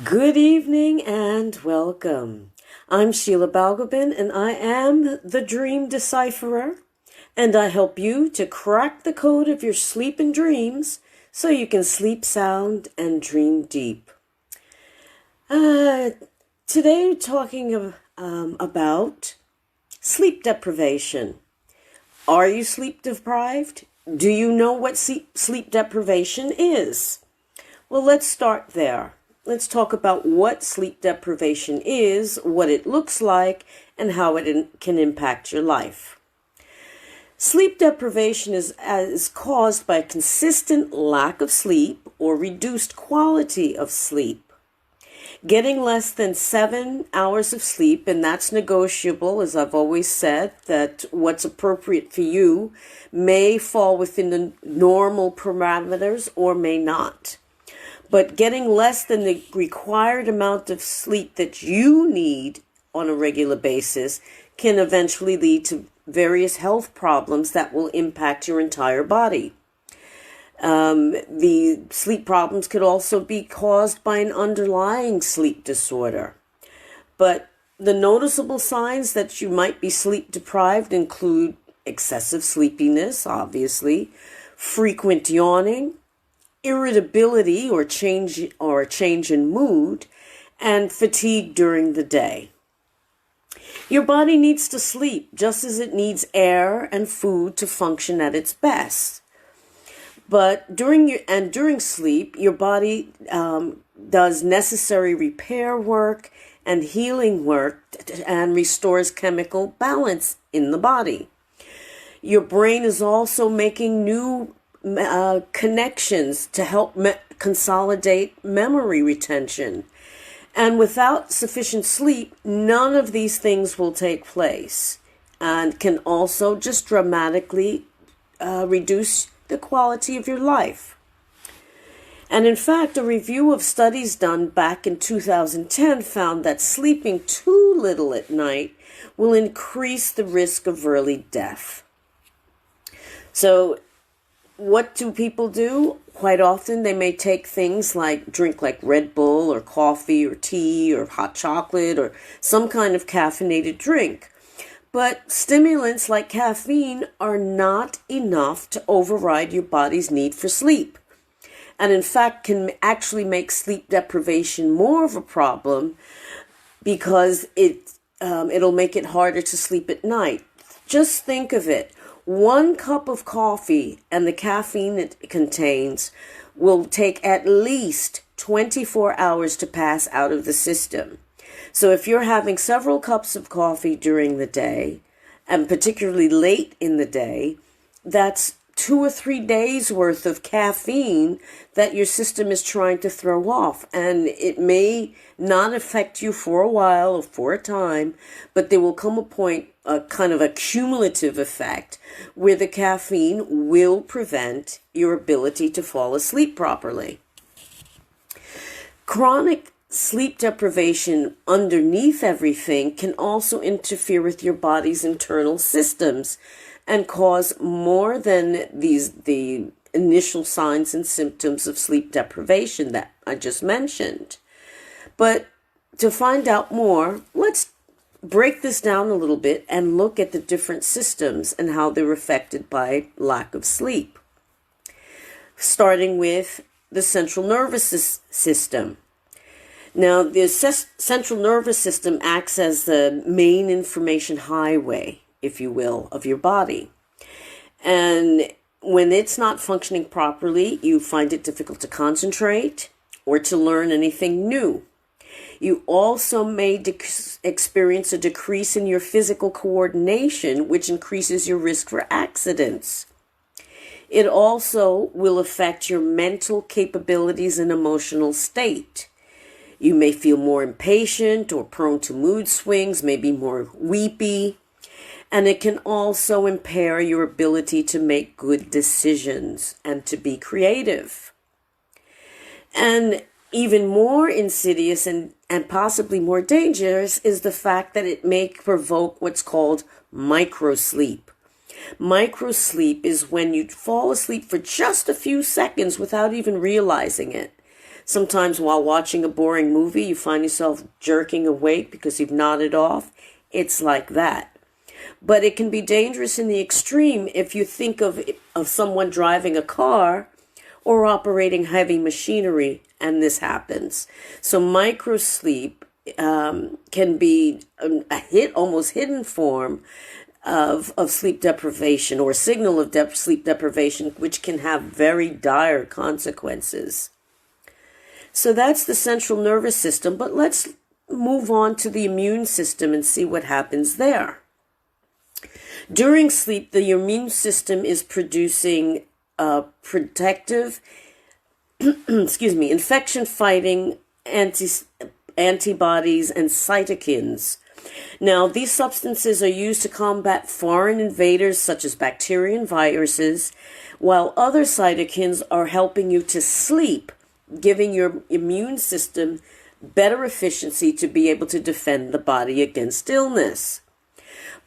Good evening and welcome. I'm Sheila Balgobin and I am the Dream Decipherer, and I help you to crack the code of your sleep and dreams so you can sleep sound and dream deep. Today we're talking about sleep deprivation. Are you sleep deprived? Do you know what sleep deprivation is? Well, let's start there. Let's talk about what sleep deprivation is, what it looks like, and how it can impact your life. Sleep deprivation is caused by a consistent lack of sleep or reduced quality of sleep. Getting less than 7 hours of sleep, and that's negotiable, as I've always said, that what's appropriate for you may fall within the normal parameters or may not. But getting less than the required amount of sleep that you need on a regular basis can eventually lead to various health problems that will impact your entire body. The sleep problems could also be caused by an underlying sleep disorder. But the noticeable signs that you might be sleep deprived include excessive sleepiness, obviously, frequent yawning, irritability or a change in mood, and fatigue during the day. Your body needs to sleep just as it needs air and food to function at its best. But during sleep, your body does necessary repair work and healing work and restores chemical balance in the body. Your brain is also making new connections to help consolidate memory retention. And without sufficient sleep, none of these things will take place and can also just dramatically reduce the quality of your life. And in fact, a review of studies done back in 2010 found that sleeping too little at night will increase the risk of early death. So what do people do? Quite often they may take things drink like Red Bull or coffee or tea or hot chocolate or some kind of caffeinated drink. But stimulants like caffeine are not enough to override your body's need for sleep. And in fact can actually make sleep deprivation more of a problem because it'll make it harder to sleep at night. Just think of it. 1 cup of coffee and the caffeine it contains will take at least 24 hours to pass out of the system. So if you're having several cups of coffee during the day, and particularly late in the day, that's 2 or 3 days worth of caffeine that your system is trying to throw off. And it may not affect you for a while or for a time, but there will come a point, a kind of a cumulative effect, where the caffeine will prevent your ability to fall asleep properly. Chronic sleep deprivation underneath everything can also interfere with your body's internal systems and cause more than the initial signs and symptoms of sleep deprivation that I just mentioned. But to find out more, let's break this down a little bit and look at the different systems and how they're affected by lack of sleep. Starting with the central nervous system. Now, the central nervous system acts as the main information highway, if you will, of your body. And when it's not functioning properly, you find it difficult to concentrate or to learn anything new. You also may experience a decrease in your physical coordination, which increases your risk for accidents. It also will affect your mental capabilities and emotional state. You may feel more impatient or prone to mood swings, maybe more weepy, and it can also impair your ability to make good decisions and to be creative. And even more insidious and possibly more dangerous is the fact that it may provoke what's called microsleep. Microsleep is when you fall asleep for just a few seconds without even realizing it. Sometimes while watching a boring movie, you find yourself jerking awake because you've nodded off. It's like that. But it can be dangerous in the extreme if you think of someone driving a car or operating heavy machinery, and this happens. So microsleep can be almost hidden form of sleep deprivation, or a signal of sleep deprivation, which can have very dire consequences. So that's the central nervous system, but let's move on to the immune system and see what happens there. During sleep, the immune system is producing protective, infection-fighting antibodies and cytokines. Now, these substances are used to combat foreign invaders such as bacteria and viruses, while other cytokines are helping you to sleep, giving your immune system better efficiency to be able to defend the body against illness.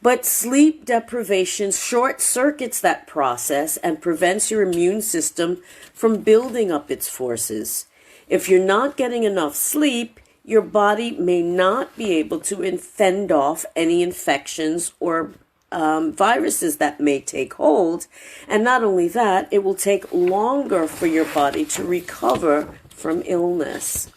But sleep deprivation short circuits that process and prevents your immune system from building up its forces. If you're not getting enough sleep, your body may not be able to fend off any infections or viruses that may take hold. And not only that, it will take longer for your body to recover from illness.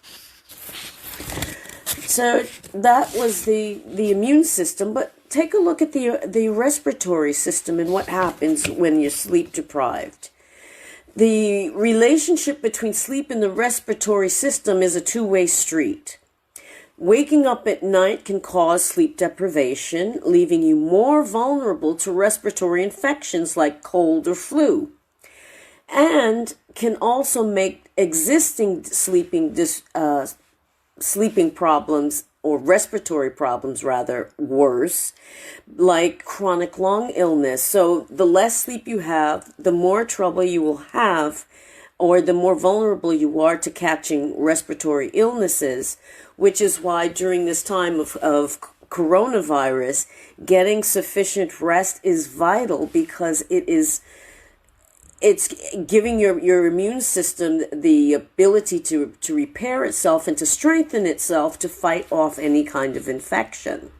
So that was the immune system, but take a look at the respiratory system and what happens when you're sleep deprived. The relationship between sleep and the respiratory system is a two-way street. Waking up at night can cause sleep deprivation, leaving you more vulnerable to respiratory infections like cold or flu, and can also make existing sleeping problems, or respiratory problems rather, worse, like chronic lung illness. So the less sleep you have, the more trouble you will have, or the more vulnerable you are to catching respiratory illnesses, which is why during this time of coronavirus, getting sufficient rest is vital, because it's giving your immune system the ability to repair itself and to strengthen itself to fight off any kind of infection.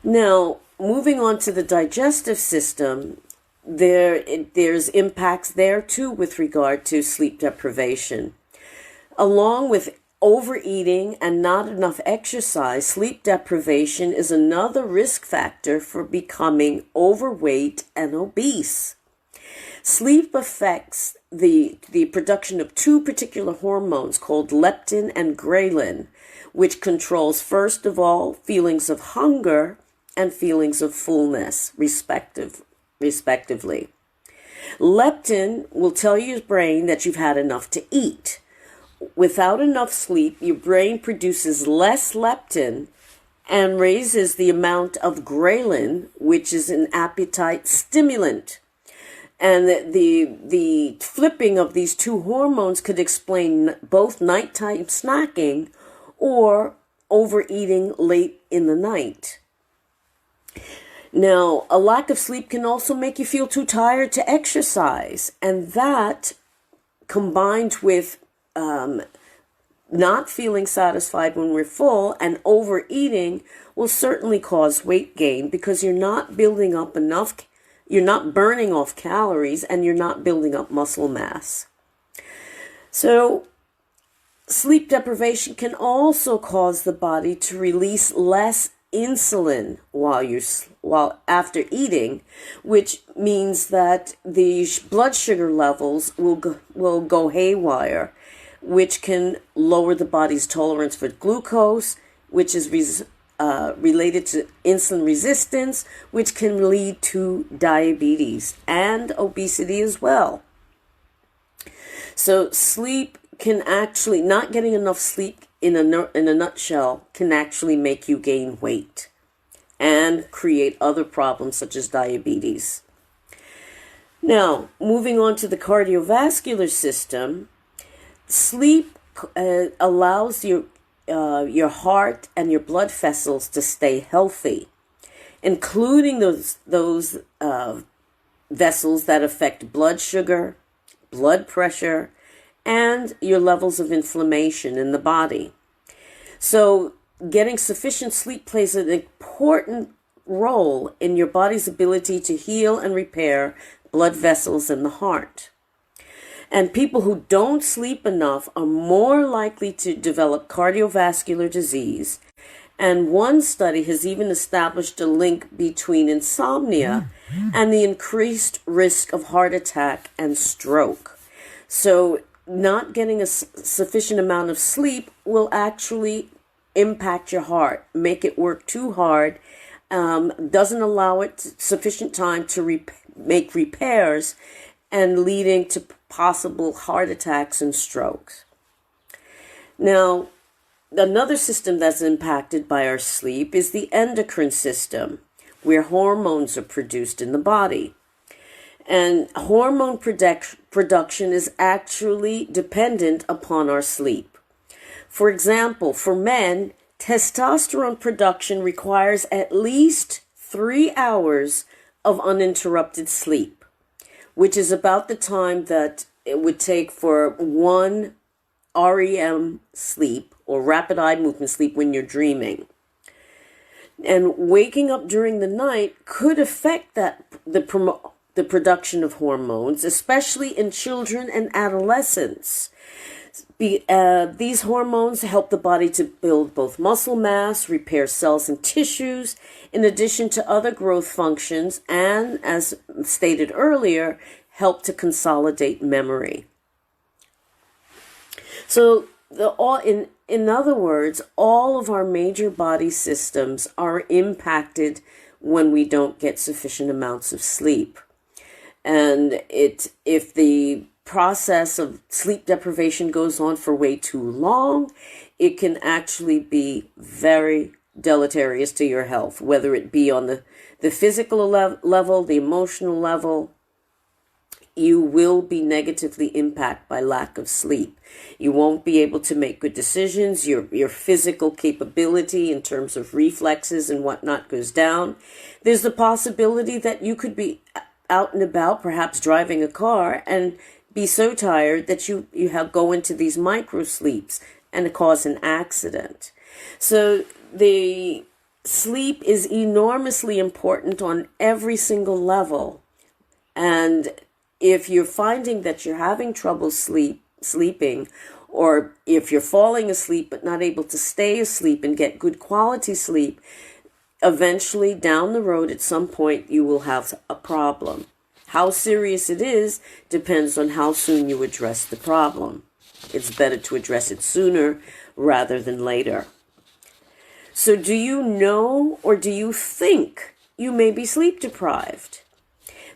Now, moving on to the digestive system, there's impacts there too with regard to sleep deprivation. Along with overeating and not enough exercise, sleep deprivation is another risk factor for becoming overweight and obese. Sleep affects the production of two particular hormones called leptin and ghrelin, which controls, first of all, feelings of hunger and feelings of fullness, respectively. Leptin will tell your brain that you've had enough to eat. Without enough sleep, your brain produces less leptin and raises the amount of ghrelin, which is an appetite stimulant. And the flipping of these two hormones could explain both nighttime snacking or overeating late in the night. Now, a lack of sleep can also make you feel too tired to exercise, and that, combined with not feeling satisfied when we're full and overeating, will certainly cause weight gain, because you're not building up enough. You're not burning off calories, and you're not building up muscle mass. So sleep deprivation can also cause the body to release less insulin while after eating, which means that the blood sugar levels will go haywire, which can lower the body's tolerance for glucose, which is related to insulin resistance, which can lead to diabetes and obesity as well. So sleep can actually, not getting enough sleep in a nutshell, can actually make you gain weight and create other problems such as diabetes. Now, moving on to the cardiovascular system, sleep allows your heart and your blood vessels to stay healthy, including those vessels that affect blood sugar, blood pressure, and your levels of inflammation in the body. So getting sufficient sleep plays an important role in your body's ability to heal and repair blood vessels in the heart. And people who don't sleep enough are more likely to develop cardiovascular disease. And one study has even established a link between insomnia and the increased risk of heart attack and stroke. So not getting a sufficient amount of sleep will actually impact your heart, make it work too hard, doesn't allow it sufficient time to make repairs, and leading to possible heart attacks and strokes. Now, another system that's impacted by our sleep is the endocrine system, where hormones are produced in the body. And hormone production is actually dependent upon our sleep. For example, for men, testosterone production requires at least 3 hours of uninterrupted sleep, which is about the time that it would take for one REM sleep, or rapid eye movement sleep, when you're dreaming. And waking up during the night could affect the production of hormones, especially in children and adolescents. These hormones help the body to build both muscle mass, repair cells and tissues, in addition to other growth functions, and, as stated earlier, help to consolidate memory. So, in other words, all of our major body systems are impacted when we don't get sufficient amounts of sleep. And if the process of sleep deprivation goes on for way too long, it can actually be very deleterious to your health, whether it be on the physical level, the emotional level. You will be negatively impacted by lack of sleep. You won't be able to make good decisions. Your physical capability in terms of reflexes and whatnot goes down. There's the possibility that you could be out and about, perhaps driving a car, and be so tired that you go into these micro sleeps and cause an accident. So the sleep is enormously important on every single level. And if you're finding that you're having trouble sleeping, or if you're falling asleep but not able to stay asleep and get good quality sleep, eventually down the road at some point you will have a problem. How serious it is depends on how soon you address the problem. It's better to address it sooner rather than later. So do you know, or do you think you may be sleep deprived?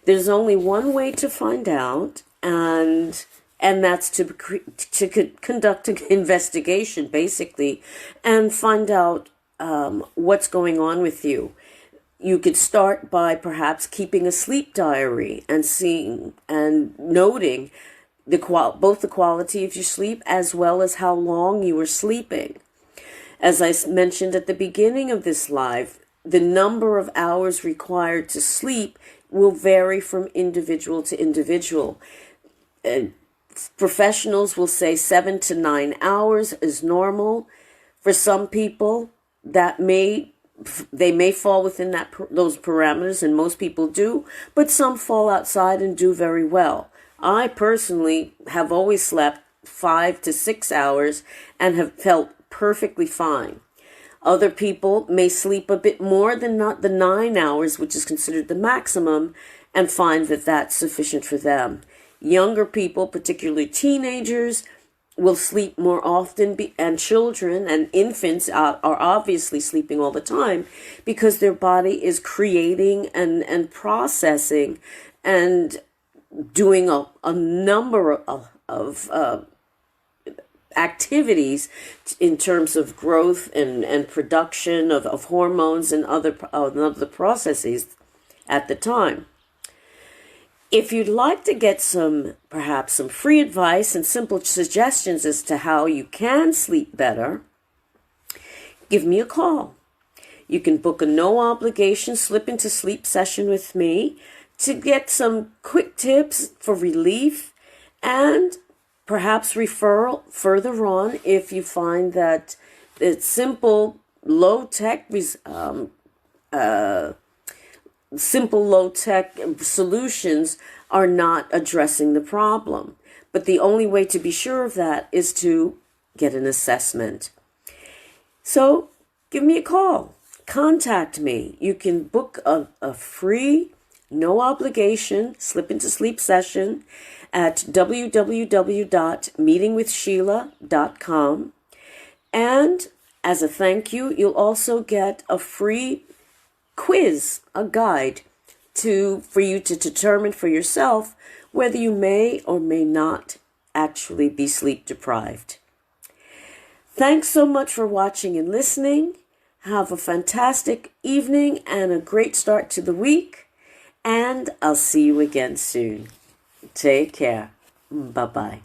There's only one way to find out, and that's to conduct an investigation, basically, and find out what's going on with you. You could start by perhaps keeping a sleep diary and seeing and noting both the quality of your sleep as well as how long you were sleeping. As I mentioned at the beginning of this live, the number of hours required to sleep will vary from individual to individual. Professionals will say 7 to 9 hours is normal. For some people, they may fall within those parameters, and most people do, but some fall outside and do very well. I personally have always slept 5 to 6 hours and have felt perfectly fine. Other people may sleep a bit more than not the 9 hours, which is considered the maximum, and find that that's sufficient for them. Younger people, particularly teenagers, will sleep more often, and children and infants are obviously sleeping all the time because their body is creating and processing and doing a number of activities in terms of growth and production of hormones and other processes at the time. If you'd like to get perhaps some free advice and simple suggestions as to how you can sleep better, give me a call. You can book a no-obligation slip into sleep session with me to get some quick tips for relief and perhaps refer further on if you find that it's simple, low-tech solutions are not addressing the problem. But the only way to be sure of that is to get an assessment. So give me a call. Contact me. You can book a free, no obligation, slip into sleep session at www.meetingwithsheila.com. And as a thank you, you'll also get a free quiz, a guide for you to determine for yourself whether you may or may not actually be sleep deprived. Thanks so much for watching and listening. Have a fantastic evening and a great start to the week. And I'll see you again soon. Take care. Bye-bye.